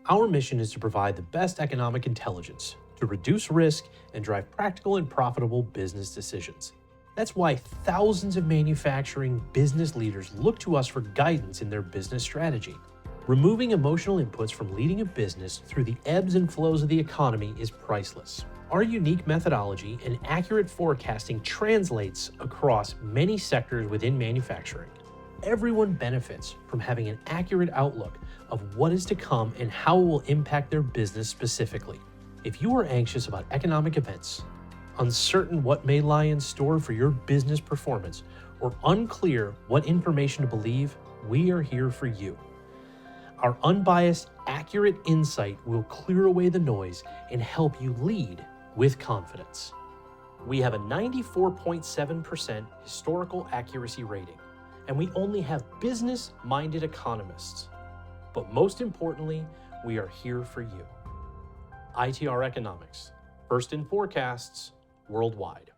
Our mission is to provide the best economic intelligence to reduce risk and drive practical and profitable business decisions. That's why thousands of manufacturing business leaders look to us for guidance in their business strategy. Removing emotional inputs from leading a business through the ebbs and flows of the economy is priceless. Our unique methodology and accurate forecasting translates across many sectors within manufacturing. Everyone benefits from having an accurate outlook of what is to come and how it will impact their business specifically. If you are anxious about economic events, uncertain what may lie in store for your business performance, or unclear what information to believe, we are here for you. Our unbiased, accurate insight will clear away the noise and help you lead with confidence. We have a 94.7% historical accuracy rating, and we only have business-minded economists. But most importantly, we are here for you. ITR Economics, first in forecasts worldwide.